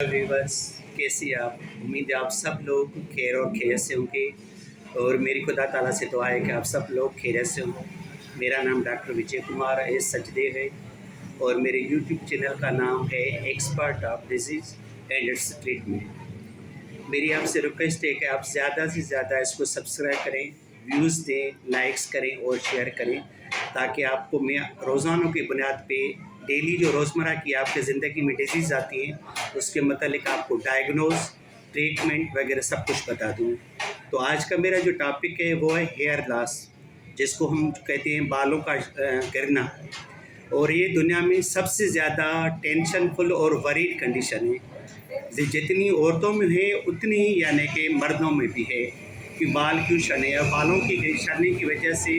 Viewers, कैसे आप? उम्मीद है आप सब लोग खैर और खैरियत से होंगे और मेरी खुदा ताला से दुआ है कि आप सब लोग खैरियत से हों। मेरा नाम डॉक्टर विजय कुमार एस सचदेव है और मेरे यूट्यूब चैनल का नाम है expert of disease and it's treatment. मेरी आपसे रिक्वेस्ट है कि आप ज़्यादा से ज़्यादा इसको सब्सक्राइब करें, व्यूज़ दें, लाइक्स करें और शेयर करें, ताकि आपको मैं रोज़ाना की बुनियाद पे डेली जो रोज़मर्रा की आपकी ज़िंदगी में डिजीज़ आती हैं उसके मतलब आपको डायग्नोज, ट्रीटमेंट वगैरह सब कुछ बता दूँ। तो आज का मेरा जो टॉपिक है वो है हेयर लॉस, जिसको हम कहते हैं बालों का गिरना। और ये दुनिया में सबसे ज़्यादा टेंशनफुल और वरीड कंडीशन है। जितनी औरतों में है उतनी ही यानी कि मर्दों में भी है कि बाल क्यों शने और बालों की शरने की वजह से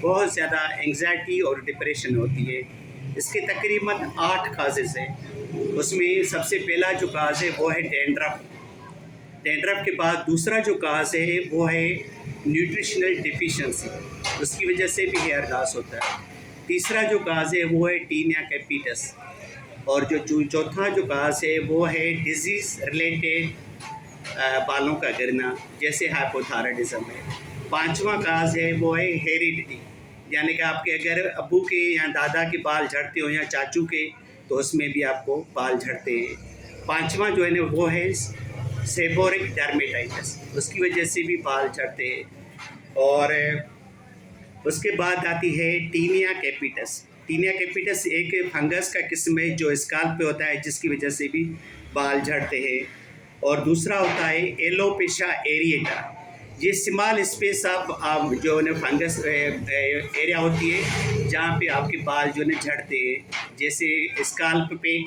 बहुत ज़्यादा एंग्जाइटी और डिप्रेशन होती है। इसके तकरीबन 8 काजेज़ हैं। उसमें सबसे पहला जो काज है वो है डैंड्रफ। डैंड्रफ के बाद दूसरा जो काज है वो है न्यूट्रिशनल डिफिशिएंसी, उसकी वजह से भी हेयर लॉस होता है। तीसरा जो काज है वो है टीनिया कैपिटस और जो चौथा जो काज है वो है डिजीज़ रिलेटेड बालों का गिरना, जैसे हाइपोथायराइडिज्म है। पांचवा काज है वो है हेरिडिटी, यानी कि आपके अगर अब्बू के या दादा के बाल झड़ते हो या चाचू के तो उसमें भी आपको बाल झड़ते हैं। पांचवा जो है ना वो है सेबोरिक डर्मेटाइटिस, उसकी वजह से भी बाल झड़ते हैं। और उसके बाद आती है टीनिया कैपिटस। टीनिया कैपिटस एक फंगस का किस्म है जो स्काल्प पे होता है, जिसकी वजह से भी बाल झड़ते हैं। और दूसरा होता है एलोपेशिया एरिएटा, ये स्मॉल स्पेस आप जो है फंगस एरिया होती है जहाँ पे आपके बाल जो है झड़ते हैं, जैसे स्काल्प पे,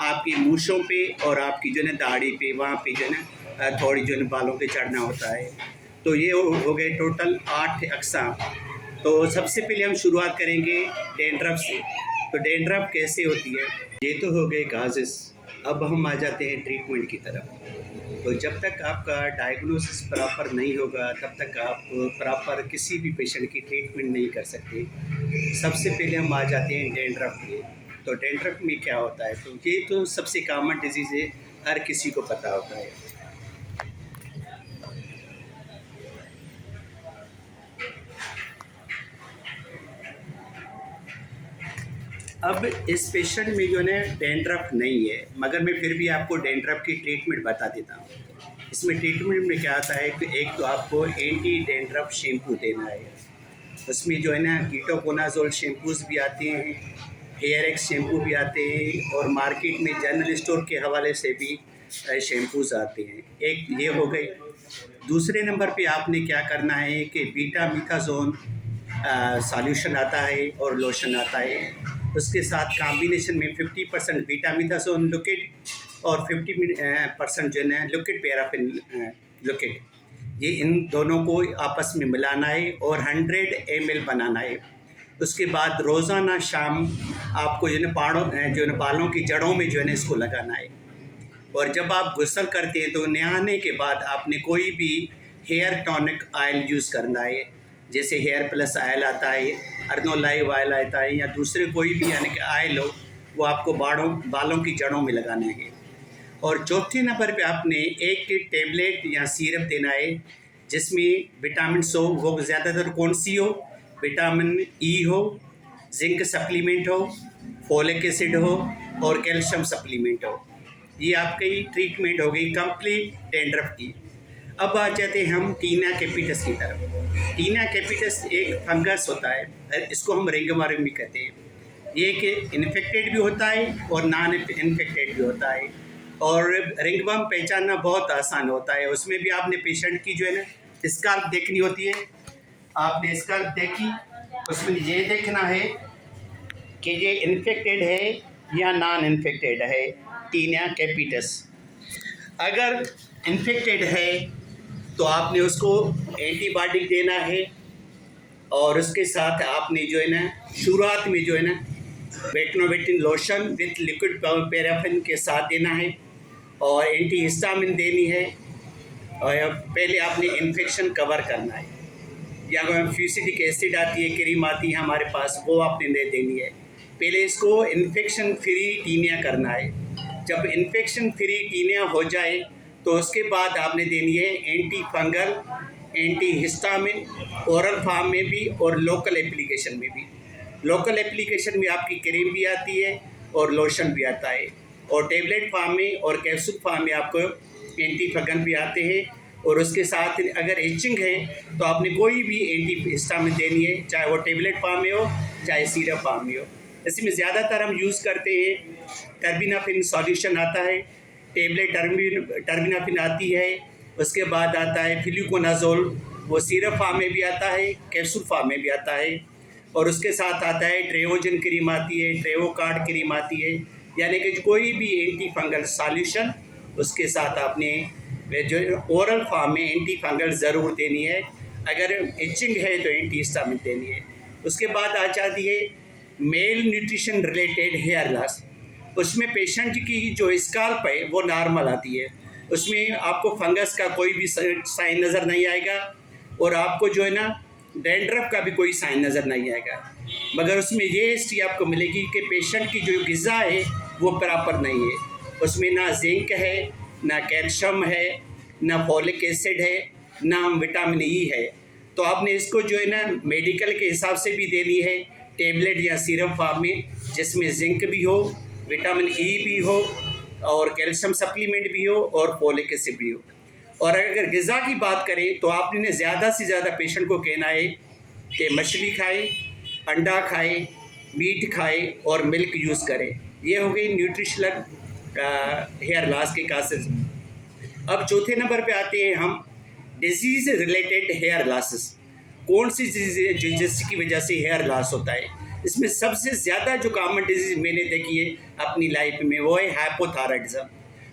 आपकी मूछों पे और आपकी जो है दाढ़ी पे, वहाँ पे जो है थोड़ी जो है बालों के झड़ना होता है। तो ये हो गए टोटल 8 अक़साम। तो सबसे पहले हम शुरुआत करेंगे डैंड्रफ से। तो डैंड्रफ कैसे होती है? ये तो हो गए काजेस। अब हम आ जाते हैं ट्रीटमेंट की तरफ। तो जब तक आपका डायग्नोसिस प्रॉपर नहीं होगा तब तक आप प्रॉपर किसी भी पेशेंट की ट्रीटमेंट नहीं कर सकते। सबसे पहले हम आ जाते हैं डैंड्रफ में। तो डैंड्रफ में क्या होता है? तो ये तो सबसे कॉमन डिजीज़ है, हर किसी को पता होता है। अब इस पेशेंट में जो है डैंड्रफ नहीं है, मगर मैं फिर भी आपको डैंड्रफ की ट्रीटमेंट बता देता हूँ। इसमें ट्रीटमेंट में क्या आता है कि एक तो आपको एंटी डैंड्रफ शैम्पू देना है। उसमें जो है ना कीटोकोनाजोल शैम्पूज़ भी आते हैं, हेयर एक्स शैम्पू भी आते हैं और मार्केट में जनरल स्टोर के हवाले से भी शैम्पूज़ आते हैं। एक ये हो गई। दूसरे नंबर पे आपने क्या करना है कि बीटामीथाज़ोन सॉल्यूशन आता है और लोशन आता है। उसके साथ कॉम्बिनेशन में 50% बीटामीथाज़ोन लिक्विड और 50% जो है लिक्विड पैराफिन लिक्विड, ये इन दोनों को आपस में मिलाना है और 100 ml बनाना है। उसके बाद रोज़ाना शाम आपको जो है बालों की जड़ों में जो है इसको लगाना है। और जब आप गुस्ल करते हैं तो नहाने के बाद आपने कोई भी हेयर टॉनिक ऑयल यूज़ करना है, जैसे हेयर प्लस ऑयल आता है, अर्नोलाइव ऑयल आता है, या दूसरे कोई भी यानी कि ऑयल हो, वो आपको बालों की जड़ों में लगाना है। और चौथे नंबर पे आपने एक टेबलेट या सिरप देना है जिसमें विटामिन हो, वो ज़्यादातर कौन सी हो? विटामिन ई हो, जिंक सप्लीमेंट हो, फोलिक एसिड हो और कैल्शियम सप्लीमेंट हो। ये आपकी ट्रीटमेंट हो गई कंप्लीट डैंड्रफ की। अब आ जाते हैं हम टीनिया कैपिटस की तरफ। टीनिया कैपिटस एक फंगस होता है, इसको हम रिंगवर्म भी कहते हैं। ये एक इन्फेक्टेड भी होता है और नॉन इन्फेक्टेड भी होता है। और रिंगवर्म पहचानना बहुत आसान होता है। उसमें भी आपने पेशेंट की जो है ना स्काल्प देखनी होती है। आपने स्काल्प देखी, उसमें ये देखना है कि ये इन्फेक्टेड है या नॉन इन्फेक्टेड है टीनिया कैपिटस। अगर इन्फेक्टेड है तो आपने उसको एंटीबायोटिक देना है और उसके साथ आपने जो है ना शुरुआत में जो है ना वेटनोवेटिन लोशन विथ लिक्विड पैराफिन के साथ देना है और एंटीहिस्टामिन देनी है। और पहले आपने इन्फेक्शन कवर करना है, या फ्यूसिडिक एसिड आती है, क्रीम आती है हमारे पास, वो आपने दे देनी है। पहले इसको इन्फेक्शन फ्री टीनिया करना है। जब इन्फेक्शन फ्री टीनिया हो जाए तो उसके बाद आपने देनी है anti fungal, anti histamine, oral form में भी और लोकल एप्लीकेशन में भी। लोकल एप्लीकेशन में आपकी क्रीम भी आती है और लोशन भी आता है, और टेबलेट फार्म में और कैप्सूल फार्म में आपको एंटी फंगल भी आते हैं। और उसके साथ अगर इचिंग है तो आपने कोई भी एंटी हिस्टामिन देनी है, चाहे वो टेबलेट फार्म में हो चाहे सिरप फार्म में हो। इसमें ज़्यादातर हम यूज़ करते हैं टर्बिनाफिन सॉल्यूशन आता है, टेबलेट टर्बिनाफिन आती है, उसके बाद आता है फ्लूकोनाजोल, वो सिरप फार्म में भी आता है, कैप्सूल फार्म में भी आता है, और उसके साथ आता है ट्रेवोजन क्रीम आती है, ट्रेवोकार्ड क्रीम आती है, यानी कि कोई भी एंटी फंगल सॉल्यूशन उसके साथ आपने जो ओरल फार्म में एंटी फंगल ज़रूर देनी है। अगर इचिंग है तो एंटी हिस्टामिन देनी है। उसके बाद आ जाती है malnutrition related hair loss. उसमें पेशेंट की जो स्काल्प है वो नॉर्मल आती है, उसमें आपको फंगस का कोई भी साइन नज़र नहीं आएगा, और आपको जो है ना डैंड्रफ का भी कोई साइन नज़र नहीं आएगा। मगर उसमें ये हिस्ट्री आपको मिलेगी कि पेशेंट की जो ग़िज़ा है वो प्रॉपर नहीं है, उसमें ना जिंक है, ना कैल्शियम है, ना फॉलिक एसिड है, ना विटामिन ई है। तो आपने इसको जो है ना मेडिकल के हिसाब से भी देनी है, टेबलेट या सिरप फॉर्म में, जिसमें जिंक भी हो, विटामिन ई भी हो, और कैल्शियम सप्लीमेंट भी हो, और फॉलिक एसिड भी हो। और अगर ग़िज़ा की बात करें तो आपने ज़्यादा से ज़्यादा पेशेंट को कहना है कि मछली खाए, अंडा खाए, मीट खाए और मिल्क यूज़ करें। ये हो गई न्यूट्रिशनल हेयर लॉस के कासेस। अब चौथे नंबर पे आते हैं हम डिजीज़ रिलेटेड हेयर लॉसेस। कौन सी चीज़ जिसकी वजह से हेयर लॉस होता है? इसमें सबसे ज़्यादा जो कॉमन डिजीज़ मैंने देखी है अपनी लाइफ में वो है हाइपोथायराइडिज्म।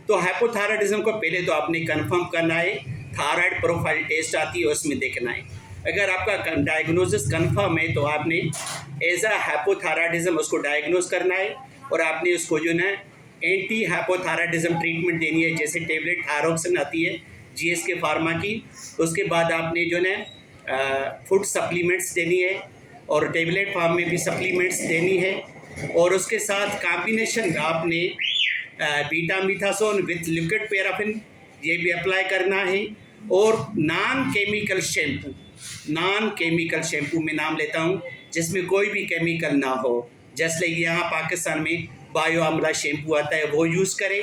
तो हाइपोथायराइडिज्म को पहले तो आपने कंफर्म करना है, थायराइड प्रोफाइल टेस्ट आती है उसमें देखना है। अगर आपका डायग्नोसिस कंफर्म है तो आपने एज अ हाइपोथायराइडिज्म उसको डायग्नोस करना है, और आपने उसको जो है एंटी हाइपोथायराइडिज्म ट्रीटमेंट देनी है, जैसे टेबलेट थायरोक्सिन आती है जीएसके फार्मा की। उसके बाद आपने जो है फूड सप्लीमेंट्स देनी है, और टेबलेट फार्म में भी सप्लीमेंट्स देनी है, और उसके साथ कॉम्बिनेशन आपने बीटामिथासोन विथ लिक्विड पैराफिन ये भी अप्लाई करना है, और नॉन केमिकल शैम्पू में नाम लेता हूँ जिसमें कोई भी केमिकल ना हो, जैसे यहाँ पाकिस्तान में बायो आमला शैम्पू आता है वो यूज़ करें,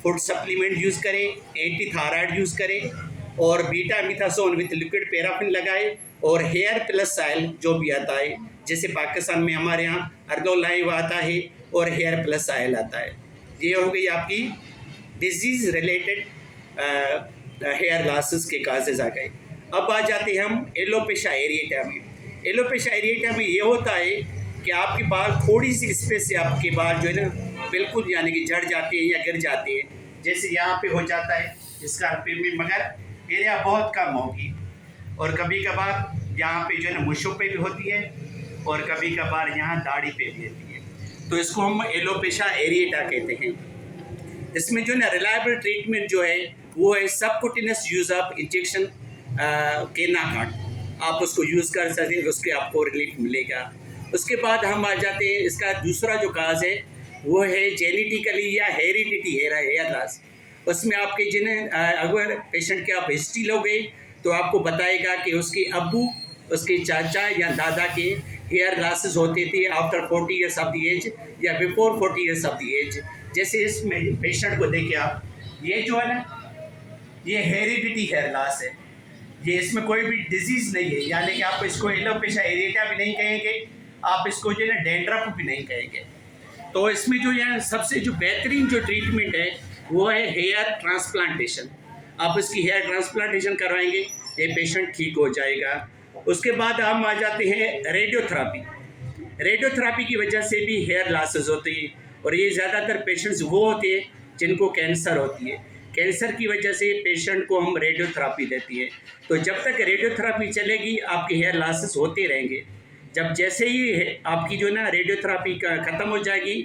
फूड सप्लीमेंट यूज़ करें, एंटी थायराइड यूज़ करें, और बीटामिथासोन विथ लिक्विड पैराफिन लगाए, और हेयर प्लस ऑयल जो भी आता है, जैसे पाकिस्तान में हमारे यहाँ अर्दोलाइव आता है और हेयर प्लस ऑयल आता है। ये हो गई आपकी डिजीज़ रिलेटेड हेयर लॉसेस के काजेज़ आ गए। अब आ जाते हैं हम एलोपेशिया एरिएटा में। एलोपेशिया एरिएटा में ये होता है कि आपके बाल थोड़ी सी स्पेस से आपके बाल जो है ना बिल्कुल यानी कि झड़ जाते हैं या गिर जाते हैं, जैसे यहाँ पे हो जाता है स्काल्प में, मगर एरिया बहुत कम होगी, और कभी कभार यहाँ पे जो है ना मुशों पे भी होती है, और कभी कभार यहाँ दाढ़ी पे भी होती है। तो इसको हम एलोपेशिया एरिएटा कहते हैं। इसमें जो है ना रिलायबल ट्रीटमेंट जो है वो है सबकुटिनस यूज़ ऑफ इंजेक्शन केनाकार्ड। आप उसको यूज़ कर सकते हैं, उसके आपको रिलीफ मिलेगा। उसके बाद हम आ जाते हैं, इसका दूसरा जो काज है वो है जेनेटिकली या हेरिडिटी हेयर लॉस। उसमें आपके जिन्हें अगर पेशेंट के आप हिस्ट्री लोगे तो आपको बताएगा कि उसके अब्बू, उसके चाचा या दादा के हेयर लॉसेस होते थे after 40 years of the age या before 40 years of the age. जैसे इसमें पेशेंट को देखिए आप, ये जो है ना ये हेरिडिटी हेयर लॉस है, ये इसमें कोई भी डिजीज़ नहीं है, यानी कि आप इसको एलोपेशिया एरिएटा भी नहीं कहेंगे, आप इसको जो है ना डैंड्रफ भी नहीं कहेंगे। तो इसमें जो है सबसे जो बेहतरीन जो ट्रीटमेंट है वो है हेयर ट्रांसप्लांटेशन। आप इसकी हेयर ट्रांसप्लांटेशन करवाएंगे, ये पेशेंट ठीक हो जाएगा। उसके बाद हम आ जाते हैं रेडियोथेरापी। रेडियोथेरापी की वजह से भी हेयर लॉसेस होती है, और ये ज़्यादातर पेशेंट्स वो होते हैं जिनको कैंसर होती है। कैंसर की वजह से पेशेंट को हम रेडियोथेरापी देती है। तो जब तक रेडियोथेरापी चलेगी आपके हेयर लॉसेस होते रहेंगे। जब जैसे ही आपकी जो ना रेडियोथेरापी का ख़त्म हो जाएगी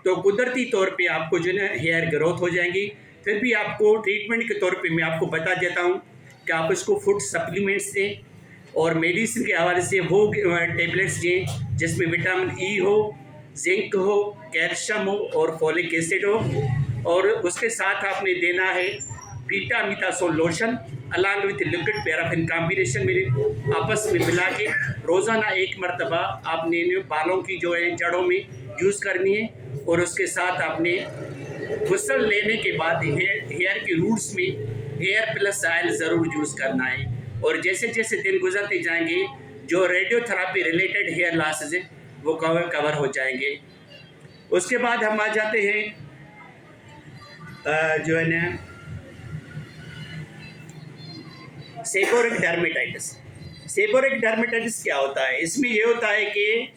तो कुदरती तौर पे आपको जो ना हेयर ग्रोथ हो जाएंगी। फिर भी आपको ट्रीटमेंट के तौर पे मैं आपको बता देता हूँ कि आप इसको फूड सप्लीमेंट्स दें, और मेडिसिन के हवाले से वो टेबलेट्स दें जिसमें विटामिन ई हो, जिंक हो, कैल्शियम हो और फॉलिक एसिड हो। और उसके साथ आपने देना है betamethasone lotion along with liquid paraffin combination में आपस में मिला के रोज़ाना 1 मरतबा आपने बालों की जो है जड़ों में यूज़ करनी है। और उसके साथ आपने गुस्ल लेने के बाद हेयर के रूट्स में हेयर प्लस ऑयल ज़रूर यूज़ करना है। और जैसे जैसे दिन गुजरते जाएंगे जो रेडियोथेरापी रिलेटेड हेयर लॉसेज है वो कवर हो जाएंगे। उसके बाद हम आ जाते हैं जो है ना सेबोरिक डर्मेटाइटिस। सेबोरिक डर्मेटाइटिस क्या होता है? इसमें ये होता है कि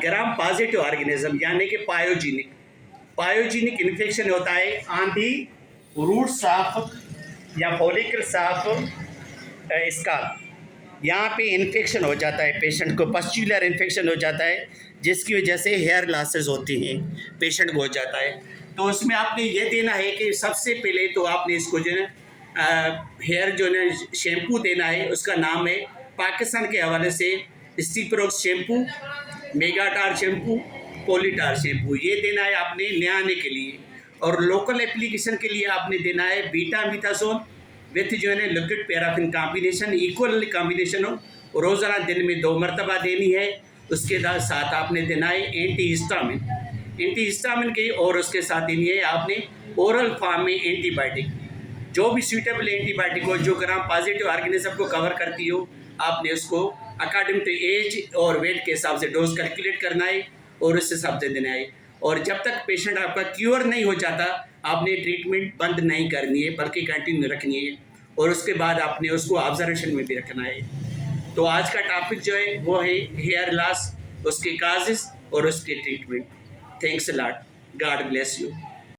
ग्राम पॉजिटिव ऑर्गेनिज्म यानी कि पायोजेनिक इन्फेक्शन होता है ऑन दी रूट ऑफ या फॉलिकल्स ऑफ इसका यहाँ पे इन्फेक्शन हो जाता है, पेशेंट को पस्चुलर इन्फेक्शन हो जाता है जिसकी वजह से हेयर लॉसेस होती हैं, पेशेंट को हो जाता है। तो उसमें आपने ये देना है कि सबसे पहले तो आपने इसको जो है हेयर जो है शैम्पू देना है, उसका नाम है पाकिस्तान के हवाले से स्टीप्रोक्स शैम्पू, मेगाटार शैम्पू, पोलीटार शैम्पू, ये देना है आपने नहाने के लिए। और लोकल एप्लीकेशन के लिए आपने देना है बीटामिथासोल विथ जो है ना liquid paraffin combination, equal combination हो, रोज़ाना दिन में 2 मरतबा देनी है। उसके साथ आपने देना है एंटी हिस्टामिन की, और उसके साथ देनी है आपने ओरल फॉर्म में एंटीबायोटिक, जो भी सूटेबल एंटीबायोटिक हो जो ग्राम पॉजिटिव ऑर्गेनिज्म को कवर करती हो, आपने उसको अकॉर्डिंग टू एज और वेट के हिसाब से डोज कैलकुलेट करना है और उस हिसाब से देना है। और जब तक पेशेंट आपका क्योर नहीं हो जाता आपने ट्रीटमेंट बंद नहीं करनी है बल्कि कंटिन्यू रखनी है। और उसके बाद आपने उसको ऑब्जर्वेशन में भी रखना है। तो आज का टॉपिक जो है वो है हेयर लॉस, उसके काजेस और उसके treatment. Thanks a lot, God bless you.